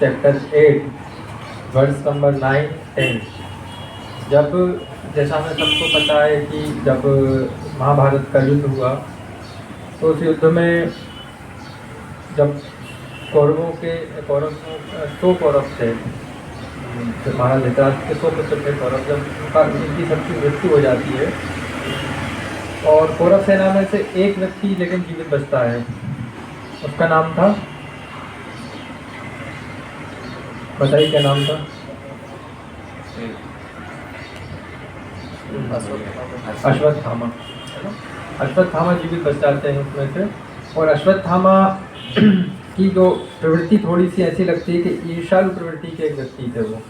Chapter 8 verse number 9, 10। जब जैसा हमें सबको पता है कि जब महाभारत का युद्ध हुआ तो उस युद्ध में जब कौरवों 100 कौरव थे, जब महाराज धृतराष्ट्र के 100 पुत्र थे कौरव, जब इनकी सबकी मृत्यु हो जाती है और कौरव सेना में से एक व्यक्ति लेकिन जीवित बचता है, उसका नाम था, बताइए क्या नाम था? अश्वत्थामा। अश्वत्थामा जीवित बच जाते हैं उसमें से। और अश्वत्थामा की जो प्रवृत्ति थोड़ी सी ऐसी लगती है कि ईर्ष्यालु प्रवृत्ति के एक व्यक्ति थे वो,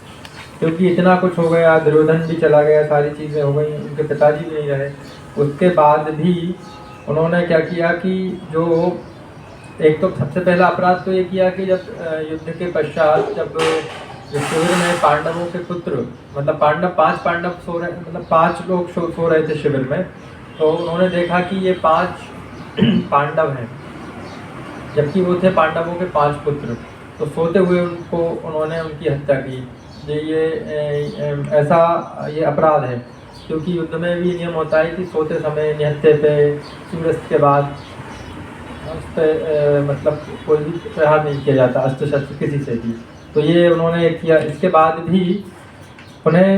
क्योंकि इतना कुछ हो गया, दुर्योधन भी चला गया, सारी चीज़ें हो गई, उनके पिताजी भी नहीं रहे, उसके बाद भी उन्होंने क्या किया कि जो एक तो सबसे पहला अपराध तो ये किया कि जब युद्ध के पश्चात जब शिविर में पांडवों के पुत्र, मतलब 5 पांडव सो रहे, मतलब 5 लोग सो रहे थे शिविर में, तो उन्होंने देखा कि ये 5 पांडव हैं, जबकि वो थे पांडवों के 5 पुत्र। तो सोते हुए उन्होंने उनकी हत्या की। ये अपराध है, क्योंकि युद्ध में भी नियम होता है कि सोते समय निहत्थे पे सूर्यास्त के बाद उस पर मतलब कोई भी प्रहार नहीं किया जाता अस्त्र शस्त्र किसी से भी। तो ये उन्होंने किया। इसके बाद भी उन्हें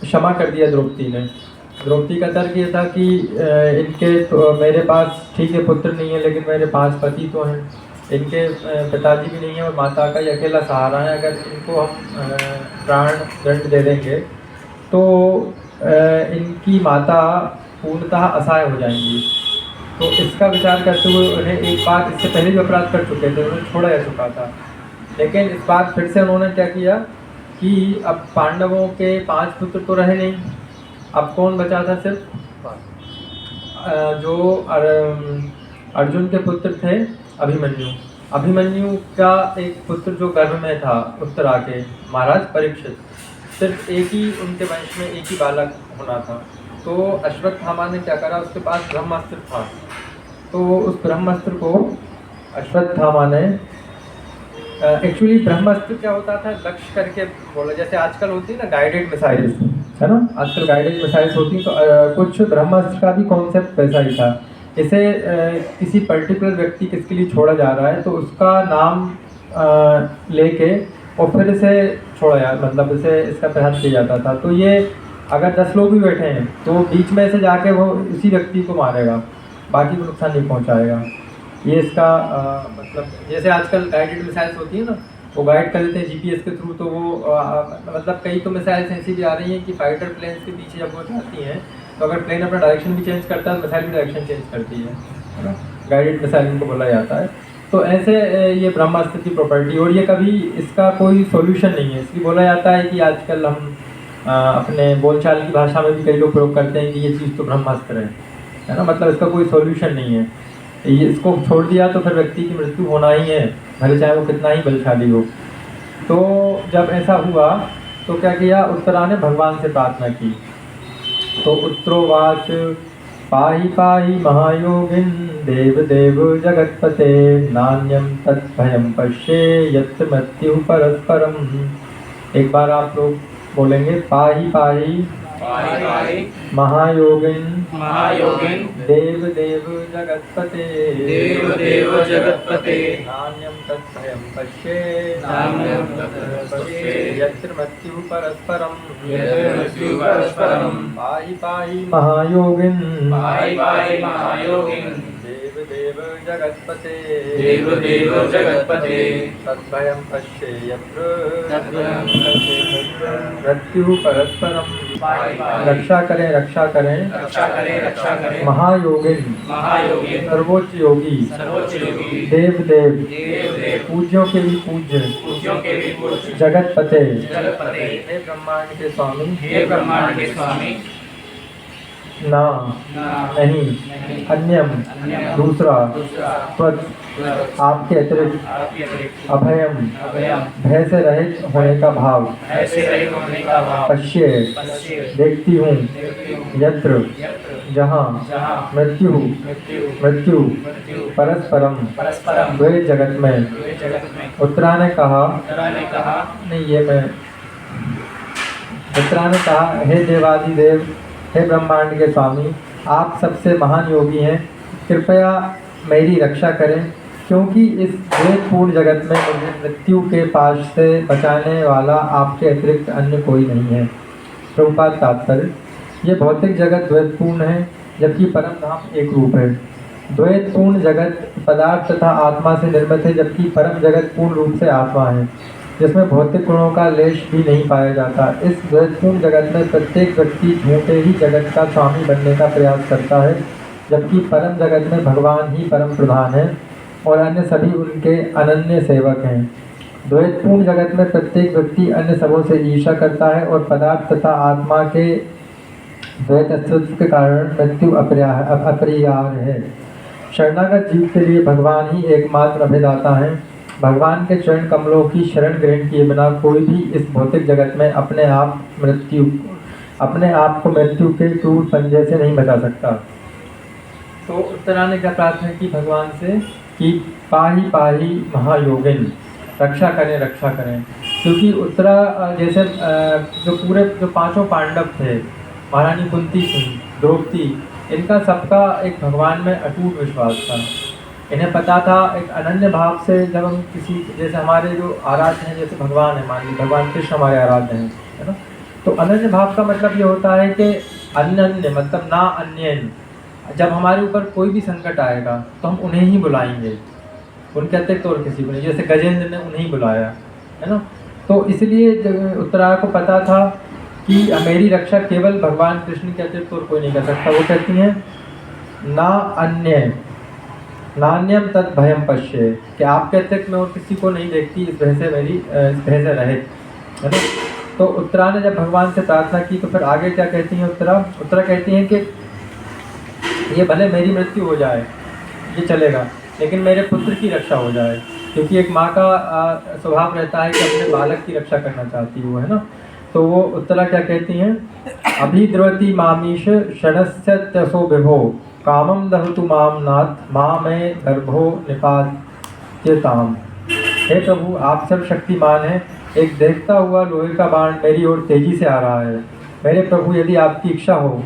क्षमा कर दिया द्रौपदी ने। द्रौपदी का तर्क ये था कि इनके तो मेरे पास ठीक है पुत्र नहीं है, लेकिन मेरे 5 पति तो हैं, इनके पिताजी भी नहीं है और माता का ही अकेला सहारा है, अगर इनको हम प्राण दंड दे देंगे तो इनकी माता पूर्णतः असहाय हो जाएंगी। तो इसका विचार करते हुए उन्हें एक बार, इससे पहले भी अपराध कर चुके थे, उन्हें छोड़ा जा चुका था, लेकिन इस बार फिर से उन्होंने क्या किया कि अब पांडवों के 5 पुत्र तो रहे नहीं, अब कौन बचा था? सिर्फ जो अर्जुन के पुत्र थे अभिमन्यु। अभिमन्यु का एक पुत्र जो गर्भ में था उत्तरा के महाराज परीक्षित, सिर्फ एक ही उनके वंश में एक ही बालक होना था। तो अश्वत्थामा ने क्या करा, उसके पास ब्रह्मास्त्र था, तो उस ब्रह्मास्त्र को अश्वत्थामा ने एक्चुअली ब्रह्मास्त्र क्या होता था, लक्ष्य करके बोला, जैसे आजकल होती है ना गाइडेड मिसाइल्स, है ना, आजकल गाइडेड मिसाइल्स होती हैं, तो कुछ ब्रह्मास्त्र का भी कॉन्सेप्ट वैसा ही था। इसे किसी पर्टिकुलर व्यक्ति किसके लिए छोड़ा जा रहा है तो उसका नाम लेके और फिर इसे छोड़ा जा, मतलब इसे इसका प्रहार किया जाता था। तो ये अगर 10 लोग भी बैठे हैं तो बीच में से जाके वो इसी व्यक्ति को मारेगा, बाकी को नुकसान नहीं पहुंचाएगा। ये इसका मतलब जैसे आजकल गाइडेड मिसाइल्स होती है ना, वो गाइड कर देते हैं जीपीएस के थ्रू, तो वो मतलब कई तो मिसाइल्स ऐसी भी आ रही हैं कि फाइटर प्लेन्स के पीछे जब वो जाती हैं तो अगर प्लेन अपना डायरेक्शन भी चेंज करता है तो मिसाइल भी डायरेक्शन चेंज करती है ना, गाइडेड मिसाइल इनको बोला जाता है। तो ऐसे ये ब्रह्मास्त्र की प्रॉपर्टी, और ये कभी इसका कोई सॉल्यूशन नहीं है, इसलिए बोला जाता है कि आजकल हम अपने बोलचाल की भाषा में भी कई लोग प्रयोग करते हैं कि ये चीज़ तो ब्रह्मास्त्र है ना, मतलब इसका कोई सॉल्यूशन नहीं है, ये इसको छोड़ दिया तो फिर व्यक्ति की मृत्यु होना ही है, भले चाहे वो कितना ही बलशाली हो। तो जब ऐसा हुआ तो क्या किया, उत्तरा ने भगवान से प्रार्थना की। तो उत्तरोवाच पाहि पाहि महायोगिन देव देव जगत्पते नान्यम तद्भयं पश्ये यत्र मृत्यु परस्परम। एक बार आप लोग बोलेंगे, पाहि पाहि महायोगिन देव देव जगत्पते नान्यम तद्भयं पश्ये यत्र मृत्यु परस्परम। पाहि पाहि महायोगिन देव देव जगत्पते तद्भयं पश्ये यत्र मृत्यु परस्परम। रक्षा करें महायोगिन सर्वोच्च योगी देव देव पूज्यों के भी पूज्य जगतपते हे ब्रह्मांड के स्वामी ना नहीं अन्यम दूसरा त्वत् आपके अतिरिक्त अभयम भय से रहित होने का भाव पश्ये देखती हूँ यत्र जहाँ मृत्यु परस्परम द्वैत जगत में। उत्तरा ने कहा नहीं, ये मैं उत्तरा ने कहा, हे देवादिदेव, हे ब्रह्मांड के स्वामी, आप सबसे महान योगी हैं, कृपया मेरी रक्षा करें, क्योंकि इस द्वैतपूर्ण जगत में मुझे मृत्यु के पाश से बचाने वाला आपके अतिरिक्त अन्य कोई नहीं है। प्रभुपाद तात्पर्य, ये भौतिक जगत द्वैतपूर्ण है, जबकि परम धाम एक रूप है। द्वैतपूर्ण जगत पदार्थ तथा आत्मा से निर्मित है, जबकि परम जगत पूर्ण रूप से आत्मा है, जिसमें भौतिक गुणों का लेश भी नहीं पाया जाता। इस द्वैतपूर्ण जगत में प्रत्येक व्यक्ति झूठे ही जगत का स्वामी बनने का प्रयास करता है, जबकि परम जगत में भगवान ही परम प्रधान है और अन्य सभी उनके अनन्य सेवक हैं। द्वैतपूर्ण जगत में प्रत्येक व्यक्ति अन्य सबों से ईर्ष्या करता है और पदार्थ तथा आत्मा के द्वैत अस्तित्व के कारण मृत्यु अपरिहार्य है। शरणागत जीव के लिए भगवान ही एकमात्र अभेदाता है। भगवान के चरण कमलों की शरण ग्रहण किए बिना कोई भी इस भौतिक जगत में अपने आप को मृत्यु के क्रूर पंजे से नहीं बचा सकता। तो उत्तरा ने क्या प्रार्थना की भगवान से कि पाही महायोगिन, रक्षा करें, क्योंकि उत्तरा जैसे जो पांचों पांडव थे, महारानी कुंती थी, द्रौपदी, इनका सबका एक भगवान में अटूट विश्वास था। इन्हें पता था एक अनन्य भाव से जब हम किसी, जैसे हमारे जो आराध्य हैं, जैसे भगवान है, मान लीजिए भगवान कृष्ण हमारे आराध्य हैं, है ना, तो अनन्य भाव का मतलब ये होता है कि अनन्य मतलब ना अन्य। जब हमारे ऊपर कोई भी संकट आएगा तो हम उन्हें ही बुलाएंगे, उनके अतिरिक्त और किसी को नहीं। जैसे गजेंद्र ने उन्हें ही बुलाया, है ना। तो इसलिए उत्तरा को पता था कि मेरी रक्षा केवल भगवान कृष्ण के अतिरिक्त और कोई नहीं कर सकता। वो कहती हैं ना अन्य नान्यम तद भयम पश्ये, कि आपके अतिरिक्त मैं और किसी को नहीं देखती, इस भय से रहे, है ना। तो उत्तरा ने जब भगवान से प्रार्थना की तो फिर आगे क्या कहती हैं उत्तरा कहती हैं कि ये भले मेरी मृत्यु हो जाए, ये चलेगा, लेकिन मेरे पुत्र की रक्षा हो जाए, क्योंकि एक माँ का स्वभाव रहता है कि अपने बालक की रक्षा करना चाहती है वो, है ना। तो वो उत्तरा क्या कहती हैं, अभिद्रवती मामीश षणस्य त्यसो विभो, कामम दहतु माम नाथ, माँ में गर्भो निपात्यताम। हे प्रभु, आप सर्वशक्तिमान हैं, एक देखता हुआ लोहे का बाण मेरी ओर तेजी से आ रहा है। मेरे प्रभु, यदि आपकी इच्छा हो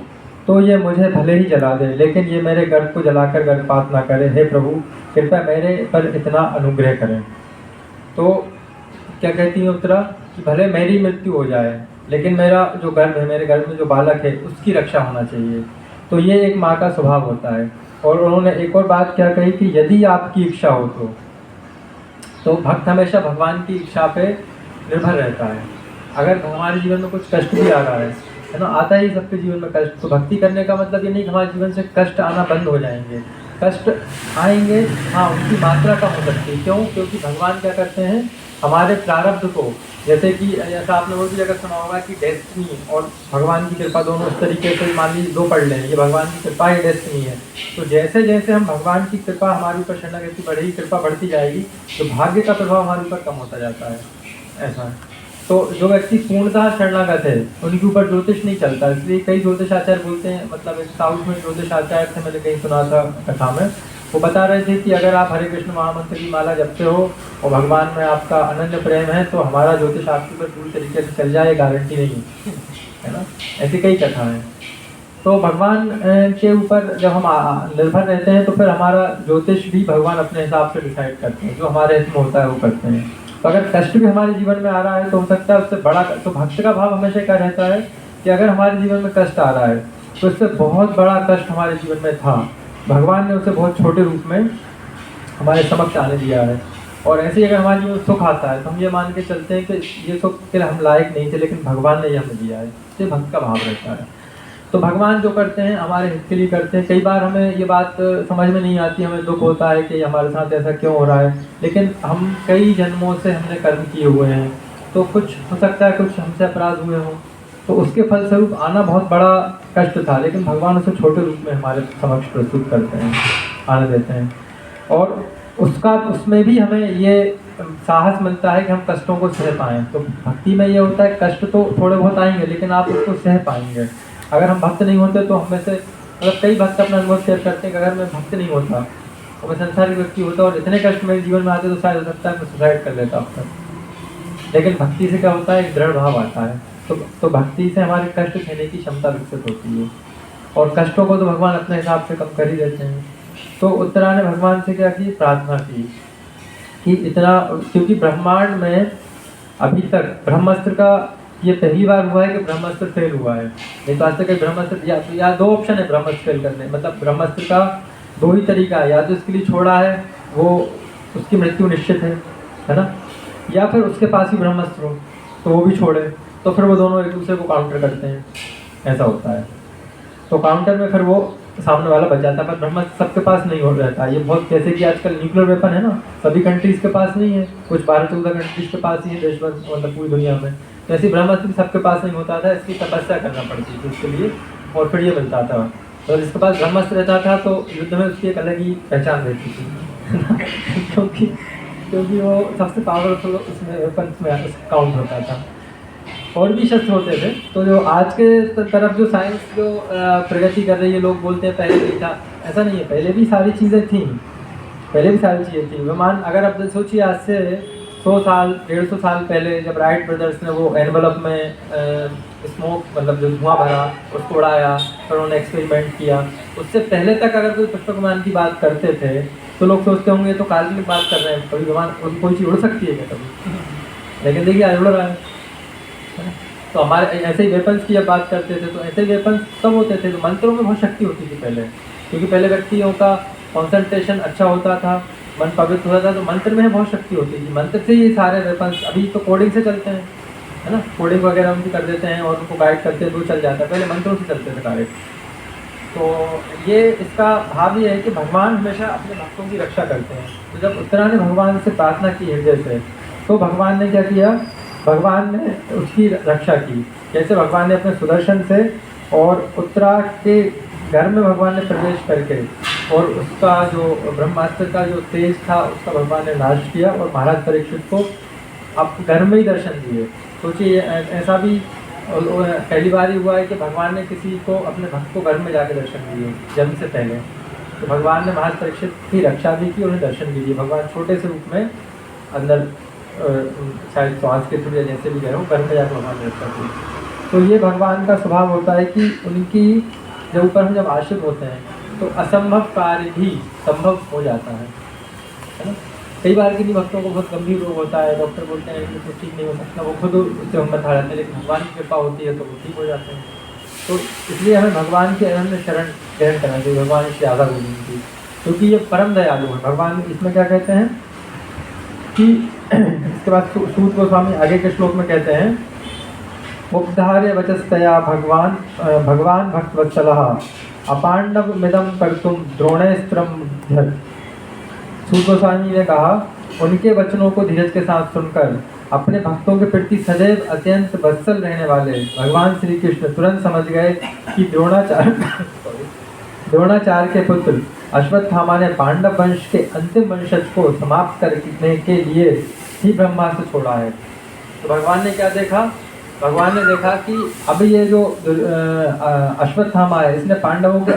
तो ये मुझे भले ही जला दे, लेकिन ये मेरे गर्भ को जलाकर गर्भपात ना करे। हे प्रभु, कृपया मेरे पर इतना अनुग्रह करें। तो क्या कहती है उत्तरा कि भले मेरी मृत्यु हो जाए, लेकिन मेरा जो गर्भ है, मेरे गर्भ में जो बालक है, उसकी रक्षा होना चाहिए। तो ये एक माँ का स्वभाव होता है। और उन्होंने एक और बात क्या कही कि यदि आपकी इच्छा हो तो भक्त हमेशा भगवान की इच्छा पे निर्भर रहता है। अगर हमारे जीवन में कुछ कष्ट भी आ रहा है ना, आता ही सबके जीवन में कष्ट, तो भक्ति करने का मतलब ये नहीं कि हमारे जीवन से कष्ट आना बंद हो जाएंगे। कष्ट आएंगे, हाँ, उनकी मात्रा कम हो सकती है। क्यों? क्योंकि भगवान क्या करते हैं, हमारे प्रारब्ध को, जैसा आपने वो भी अगर सुना होगा कि डेस्टिनी और भगवान की कृपा दोनों इस तरीके से, मान लीजिए दो पढ़ लें, ये भगवान की कृपा है, डेस्टिनी है। तो जैसे जैसे हम भगवान की कृपा हमारे ऊपर शरणागति बढ़ेगी, कृपा बढ़ती जाएगी, तो भाग्य का प्रभाव हमारे ऊपर कम होता जाता है, ऐसा है। तो जो व्यक्ति पूर्णतः शरणागत है उनके ऊपर ज्योतिष नहीं चलता। इसलिए कई ज्योतिषाचार्य बोलते हैं, मतलब एक साउथ में ज्योतिषाचार्य थे, मैंने कहीं सुना था कथा में, वो बता रहे थे कि अगर आप हरे कृष्ण महामंत्र की माला जपते हो और भगवान में आपका अनन्य प्रेम है तो हमारा ज्योतिष आपके ऊपर पूरी तरीके से चल जाए, गारंटी नहीं है ना। ऐसी कई कथा है। तो भगवान के ऊपर जब हम निर्भर रहते हैं तो फिर हमारा ज्योतिष भी भगवान अपने हिसाब से डिसाइड करते हैं, जो हमारे हित में होता है वो करते हैं। तो अगर कष्ट भी हमारे जीवन में आ रहा है तो हो सकता है उससे बड़ा, तो भक्त का भाव हमेशा क्या रहता है कि अगर हमारे जीवन में कष्ट आ रहा है तो इससे बहुत बड़ा कष्ट हमारे जीवन में था, भगवान ने उसे बहुत छोटे रूप में हमारे समक्ष आने दिया है। और ऐसे ही अगर हमारे जीवन में सुख आता है तो हम ये मान के चलते हैं कि ये सुख के हम लायक नहीं थे, लेकिन भगवान ने ये हमें दिया है। ये भक्त का भाव रहता है। तो भगवान जो करते हैं हमारे हित के लिए करते हैं। कई बार हमें ये बात समझ में नहीं आती, हमें दुख होता है कि हमारे साथ ऐसा क्यों हो रहा है, लेकिन हम कई जन्मों से हमने कर्म किए हुए हैं, तो कुछ हो सकता है कुछ हमसे अपराध हुए हों, तो उसके फलस्वरूप आना बहुत बड़ा कष्ट था, लेकिन भगवान उसे छोटे रूप में हमारे समक्ष प्रस्तुत करते हैं, आने देते हैं। और उसमें भी हमें ये साहस मिलता है कि हम कष्टों को सह पाएँ। तो भक्ति में ये होता है कष्ट तो थोड़े बहुत आएंगे, लेकिन आप उसको सह पाएंगे। अगर हम भक्त नहीं होते तो हम में से मतलब कई भक्त अपना अनुभव शेयर करते हैं कि अगर मैं भक्त नहीं होता और मैं संसारिक व्यक्ति होता और इतने कष्ट मेरे जीवन में आते तो शायद हो सकता है मैं सुसाइड कर लेता अब तक। लेकिन भक्ति से क्या होता है, एक दृढ़ भाव आता है। तो भक्ति से हमारे कष्ट सहने की क्षमता विकसित होती है और कष्टों को तो भगवान अपने हिसाब से कम कर ही देते हैं। तो उत्तरा ने भगवान से क्या की, प्रार्थना की कि इतना, क्योंकि ब्रह्मांड में अभी तक ब्रह्मास्त्र का ये पहली बार हुआ है कि ब्रह्मास्त्र फेल हुआ है। नहीं तो आज तक ब्रह्मास्त्र या दो ऑप्शन है ब्रह्मास्त्र फेल करने, मतलब ब्रह्मास्त्र का दो ही तरीका है, या तो इसके लिए छोड़ा है वो उसकी मृत्यु निश्चित है ना, या फिर उसके पास ही ब्रह्मास्त्र हो तो वो भी छोड़े, तो फिर वो दोनों एक दूसरे को काउंटर करते हैं, ऐसा होता है। तो काउंटर में फिर वो सामने वाला बच जाता है, पर ब्रह्मास्त्र सबके पास नहीं हो रहता। ये बहुत, जैसे कि आजकल न्यूक्लियर वेपन है ना, सभी कंट्रीज के पास नहीं है, कुछ 12-14 कंट्रीज के पास ही है देश भर, मतलब पूरी दुनिया में। तो ऐसी ब्रह्मास्त्र सबके पास नहीं होता था, इसकी तपस्या करना पड़ती थी उसके लिए, और फिर ये बनता था। तो जिसके पास ब्रह्मास्त्र रहता था तो युद्ध में उसकी एक अलग ही पहचान रहती थी क्योंकि वो सबसे पावरफुल उसमें वेपन में काउंट होता था। और भी शस्त्र होते थे। तो जो आज के तरफ जो साइंस जो प्रगति कर रही है, लोग बोलते हैं पहले नहीं था, ऐसा नहीं है, पहले भी सारी चीज़ें थी, पहले भी सारी चीज़ें थी। विमान अगर आप सोचिए आज से 100 साल 150 साल पहले जब राइट ब्रदर्स ने वो एनवलप में स्मोक, मतलब जो धुआं भरा उसको उड़ाया, फिर उन्होंने एक्सपेरिमेंट किया, उससे पहले तक अगर कोई पुष्पक विमान की बात करते थे तो लोग सोचते होंगे तो काल्पनिक बात कर रहे हैं, कभी विमान कोई चीज़ उड़ सकती है क्या कभी? लेकिन देखिए आज उड़ रहा है। तो हमारे ऐसे ही वेपन्स की जब बात करते थे तो ऐसे वेपन्स सब होते थे। तो मंत्रों में बहुत शक्ति होती थी पहले, क्योंकि पहले व्यक्तियों का कॉन्सेंट्रेशन अच्छा होता था, मन पवित्र होता था, तो मंत्र में बहुत शक्ति होती थी। मंत्र से ये सारे वेपन्स, अभी तो कोडिंग से चलते हैं, है ना, कोडिंग वगैरह उनकी कर देते हैं और उनको गाइड करते हैं तो चल जाता है, पहले मंत्रों से चलते थे कार्य। तो ये इसका भाव ये है कि भगवान हमेशा अपने भक्तों की रक्षा करते हैं। तो जब उत्तरा ने भगवान से प्रार्थना की हृदय से, तो भगवान ने क्या किया, भगवान ने उसकी रक्षा की। जैसे भगवान ने अपने सुदर्शन से और उत्तरा के घर में भगवान ने प्रवेश करके और उसका जो ब्रह्मास्त्र का जो तेज था उसका भगवान ने नाश किया और महाराज परीक्षित को अब घर में ही दर्शन दिए। सोचिए ऐसा भी पहली बार ही हुआ है कि भगवान ने किसी को, अपने भक्त को घर में जाके दर्शन दिए जन्म से पहले। तो भगवान ने महाराज परीक्षित की रक्षा भी की, उन्हें दर्शन भी दिए। भगवान छोटे से रूप में अंदर शायद श्वास के थ्रू या जैसे भी गए हो, घर में जाकर भगवान ने रक्षा की। तो ये भगवान का स्वभाव होता है कि उनकी जब ऊपर हम जब आश्रित होते हैं तो असंभव कार्य भी संभव हो जाता है ना। कई बार किसी भक्तों को बहुत गंभीर रोग होता है, डॉक्टर बोलते हैं कि कुछ ठीक नहीं हो सकता, वो खुद उससे हिम्मत हार जाते हैं, लेकिन भगवान की कृपा होती है तो वो ठीक हो जाते हैं। तो इसलिए हमें भगवान के अनन्य शरण ग्रहण करना चाहिए, भगवान इसलिए आधा बोली थी, क्योंकि ये परम दयालु है। भगवान इसमें क्या कहते हैं कि इसके बाद सूत गोस्वामी आगे के श्लोक में कहते हैं, उपधार्य वचस्तया भगवान भक्तवत्सलः अपांडव मिदम कर्तुम द्रोणेस्त्रम धर। सूत गोस्वामी ने कहा, उनके वचनों को धीरज के साथ सुनकर अपने भक्तों के प्रति सदैव अत्यंत वत्सल रहने वाले भगवान श्री कृष्ण तुरंत समझ गए कि द्रोणाचार्य के पुत्र अश्वत्थामा ने पांडव वंश के अंतिम वंशज को समाप्त करने के लिए ही ब्रह्मास्त्र छोड़ा है। तो भगवान ने क्या देखा, भगवान ने देखा कि अब ये जो अश्वत्थामा है, इसने पांडवों के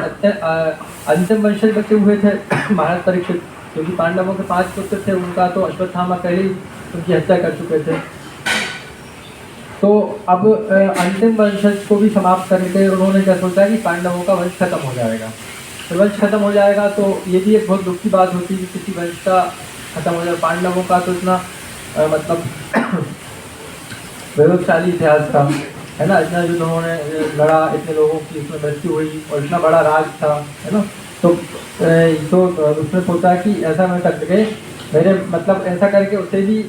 अंतिम वंशज बचे हुए थे महाराज परीक्षित, क्योंकि पांडवों के 5 पुत्र थे, उनका तो अश्वत्थामा पहले ही उनकी हत्या कर चुके थे। तो अब अंतिम वंशज को भी समाप्त करके उन्होंने क्या सोचा कि पांडवों का वंश खत्म हो जाएगा। तो वंश खत्म हो जाएगा तो ये भी एक बहुत दुख की बात होती है कि किसी वंश का खत्म हो जाए। पांडवों का तो इतना मतलब वैभवशाली इतिहास था, है ना, इतना युद्ध उन्होंने लड़ा, इतने लोगों की इसमें मृत्यु हुई और इतना बड़ा राज था, है ना। तो उसने सोचा कि ऐसा मैं करके मेरे मतलब ऐसा करके उसे भी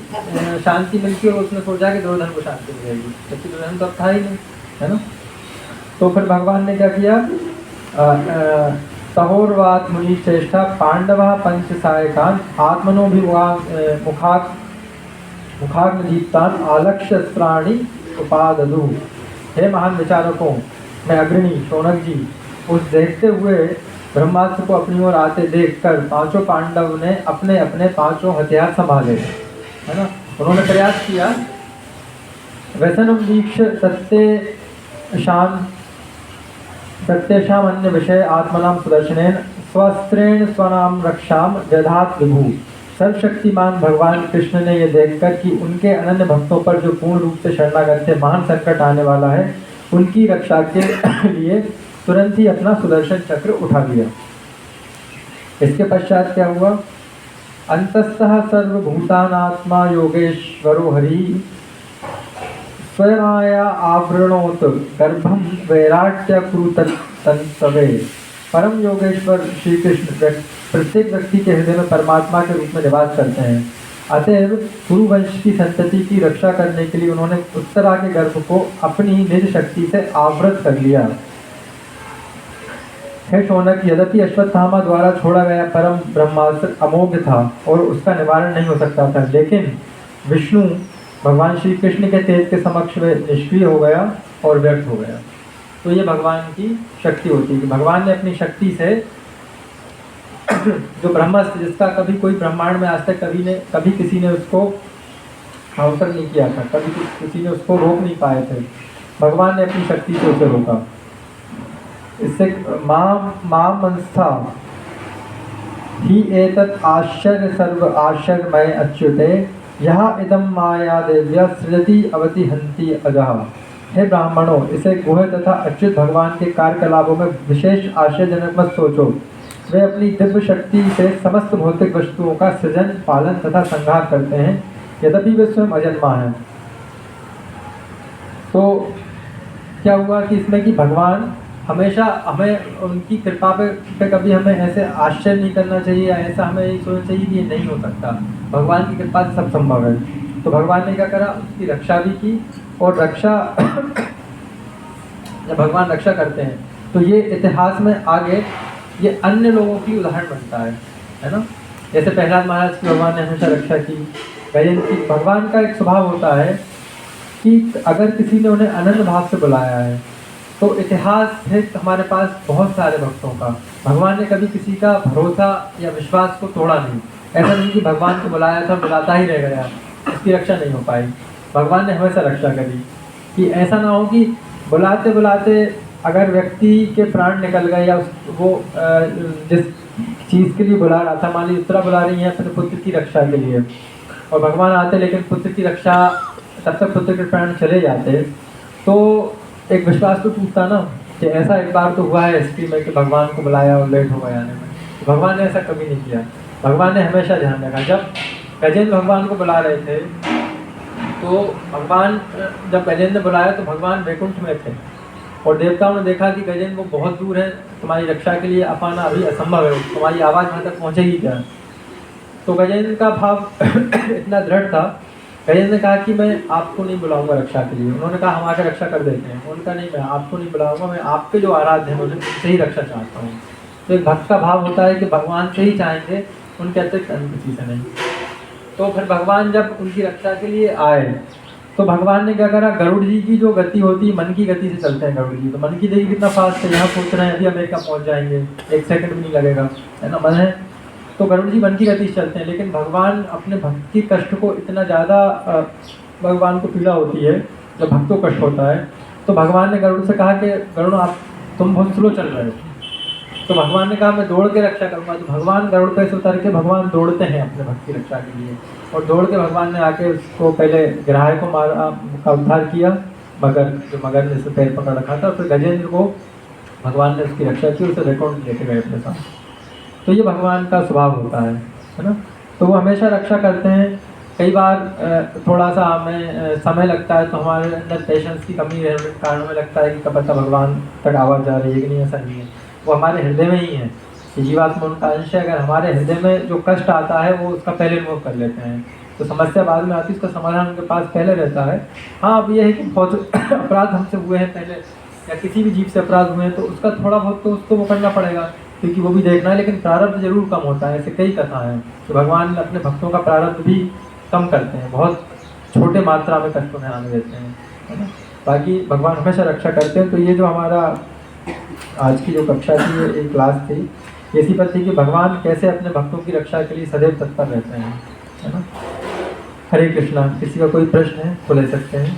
शांति मिलती और उसने सोचा कि दुर्योधन को शांति मिलेगी, जबकि दुर्योधन तो अब था ही नहीं, है ना। तो फिर भगवान ने क्या किया, सहोर्वात मुनि श्रेष्ठा पांडव पंच सहायकान आत्मनो भी मुखाग्निदीप्तान आलक्ष्य अस्त्राणि उपादधु। हे महान विचारकों, मैं अग्रणी शौनक जी उस देखते हुए ब्रह्मास्त्र को अपनी ओर आते देखकर पांचों पांडव ने अपने अपने 5 हथियार संभाले, है ना। उन्होंने प्रयास किया, व्यसनम दीक्ष सत्य शान सत्यशाम अन्य विषय आत्मनाम सुदर्शनेन स्वस्त्रेण स्वनाम रक्षाम जधात विभु। सर्वशक्तिमान भगवान कृष्ण ने यह देखकर कि उनके अनन्य भक्तों पर जो पूर्ण रूप से शरणागत थे महान संकट आने वाला है, उनकी रक्षा के लिए तुरंत ही अपना सुदर्शन चक्र उठा लिया। इसके पश्चात क्या हुआ? अंतस्तः सर्वभूतानात्मा योगेश्वरो हरि स्वयमाया आवृणोत गर्भम वैराट्यकृतंतवे। परम योगेश्वर श्री कृष्ण प्रत्येक व्यक्ति के हृदय में परमात्मा के रूप में निवास करते हैं। अतएव कुरुवंश की संतति की रक्षा करने के लिए उन्होंने उत्तरा के गर्भ को अपनी निज शक्ति से आवृत कर लिया। हे शौनक, यद्यपि अश्वत्थामा द्वारा छोड़ा गया परम ब्रह्मास्त्र अमोघ था और उसका निवारण नहीं हो सकता था, लेकिन विष्णु भगवान श्री कृष्ण के तेज के समक्ष वे निष्क्रिय हो गया और व्यर्थ हो गया। तो ये भगवान की शक्ति होती है कि भगवान ने अपनी शक्ति से जो ब्रह्मास्त्र, जिसका कभी कोई ब्रह्मांड में आज तक कभी किसी ने उसको काउंटर नहीं किया था, कभी किसी ने उसको रोक नहीं पाए थे, भगवान ने अपनी शक्ति से उसे रोका। इससे मां मनस्था ही एतत् आश्चर्य सर्व आश्चर्यमय अच्युते यह इदम माया देव्या सृजति अवति हंति अजह। हे ब्राह्मणों, इसे गुह तथा अच्युत भगवान के कार्यकलापों में विशेष आश्चर्यजनक मत सोचो। वे अपनी दिव्य शक्ति से समस्त भौतिक वस्तुओं का सृजन, पालन तथा संहार करते हैं, यद्यपि वे स्वयं अजन्मा हैं। तो क्या हुआ कि इसमें कि भगवान हमेशा हमें उनकी कृपा पे कभी हमें ऐसे आश्चर्य नहीं करना चाहिए, ऐसा हमें यही सोचना चाहिए कि ये नहीं हो सकता। भगवान की कृपा से सब संभव है। तो भगवान ने क्या करा? उसकी रक्षा भी की। और रक्षा जब भगवान रक्षा करते हैं तो ये इतिहास में आगे ये अन्य लोगों की उदाहरण बनता है ना। जैसे प्रहलाद महाराज की भगवान ने हमेशा रक्षा की। गजेंद्र की भगवान का एक स्वभाव होता है कि अगर किसी ने उन्हें अनन्य भाव से बुलाया है तो इतिहास है हमारे पास बहुत सारे भक्तों का। भगवान ने कभी किसी का भरोसा या विश्वास को तोड़ा नहीं। ऐसा नहीं कि भगवान को बुलाया था, बुलाता ही रह गया, उसकी रक्षा नहीं हो पाई। भगवान ने हमेशा रक्षा करी कि ऐसा ना हो कि बुलाते बुलाते अगर व्यक्ति के प्राण निकल गए या वो जिस चीज़ के लिए बुला रहा था, मान लीजिए उत्तरा बुला रही है अपने पुत्र की रक्षा के लिए और भगवान आते लेकिन पुत्र की रक्षा, तब तक पुत्र के प्राण चले जाते, तो एक विश्वास तो टूटता ना कि ऐसा एक बार तो हुआ है हिस्ट्री में कि भगवान को बुलाया और लेट हो गया आने में। तो भगवान ने ऐसा कभी नहीं किया। भगवान ने हमेशा ध्यान रखा। जब गजेंद्र भगवान को बुला रहे थे तो भगवान, जब गजेंद्र ने बुलाया तो भगवान वैकुंठ में थे और देवताओं ने देखा कि गजेंद्र वो बहुत दूर है, तुम्हारी रक्षा के लिए अपाना अभी असंभव है, तुम्हारी आवाज़ वहाँ तक पहुँचेगी क्या। तो गजेंद्र का भाव इतना दृढ़ था। गजेंद्र ने कहा कि मैं आपको नहीं बुलाऊंगा रक्षा के लिए। उन्होंने कहा हम आकर रक्षा कर देते हैं। उनका नहीं, मैं आपको नहीं बुलाऊंगा, मैं आपके जो आराध्य हैं उनसे ही रक्षा चाहता हूँ। तो एक भक्त का भाव होता है कि भगवान से ही चाहेंगे, उनके अतिरिक्त अन्य किसी से नहीं। तो फिर भगवान जब उनकी रक्षा के लिए आए तो भगवान ने क्या करा? गरुड़ जी की जो गति होती है, मन की गति से चलते हैं गरुड़ जी। तो मन की देखिए कितना फास्ट है, यहाँ पहुँच रहे हैं, अभी अमेरिका पहुँच जाएंगे, 1 सेकंड भी नहीं लगेगा, है ना। मन है तो गरुड़ जी मन की गति से चलते हैं। लेकिन भगवान अपने भक्त की कष्ट को इतना ज़्यादा, भगवान को पीड़ा होती है जब भक्त को कष्ट होता है, तो भगवान ने गरुड़ से कहा कि गरुड़ तुम बहुत स्लो चल रहे हो। तो भगवान ने कहा मैं दौड़ के रक्षा करूँगा। तो भगवान गरुड़ पे से उतर के भगवान दौड़ते हैं अपने भक्त की रक्षा के लिए और दौड़ के भगवान ने आके उसको पहले ग्राह को मारा का उद्धार किया, मगर ने उसे पैर पकड़ रखा था। फिर गजेंद्र को भगवान ने उसकी रक्षा की, उसे वैकुंठ लेके गए अपने साथ। तो ये भगवान का स्वभाव होता है ना। तो वो हमेशा रक्षा करते हैं। कई बार थोड़ा सा हमें समय लगता है तो हमारे अंदर पेशेंस की कमी रहने के कारण हमें लगता है कि कब तक भगवान तक आवाज़ जा रही है कि नहीं। ऐसा नहीं है, वो हमारे हृदय में ही है कि जीवात्मा उनका अंश है। अगर हमारे हृदय में जो कष्ट आता है वो उसका पहले अनुभव कर लेते हैं, तो समस्या बाद में आती है, उसका समाधान उनके पास पहले रहता है। हाँ, अब ये है कि बहुत अपराध हमसे हुए हैं पहले या किसी भी जीव से अपराध हुए हैं तो उसका थोड़ा बहुत तो उसको वो करना पड़ेगा, क्योंकि वो भी देखना है। लेकिन प्रारब्ध जरूर कम होता है। ऐसे कई कथा हैं कि भगवान अपने भक्तों का प्रारब्ध भी कम करते हैं, बहुत छोटे मात्रा में कष्ट उन्हें आने देते हैं, है ना। बाकी भगवान हमेशा रक्षा करते हैं। तो ये जो हमारा आज की जो कक्षा थी, ये एक क्लास थी, इसी पर थी कि भगवान कैसे अपने भक्तों की रक्षा के लिए सदैव तत्पर रहते हैं, है ना। हरे कृष्णा। किसी का कोई प्रश्न है तो ले सकते हैं।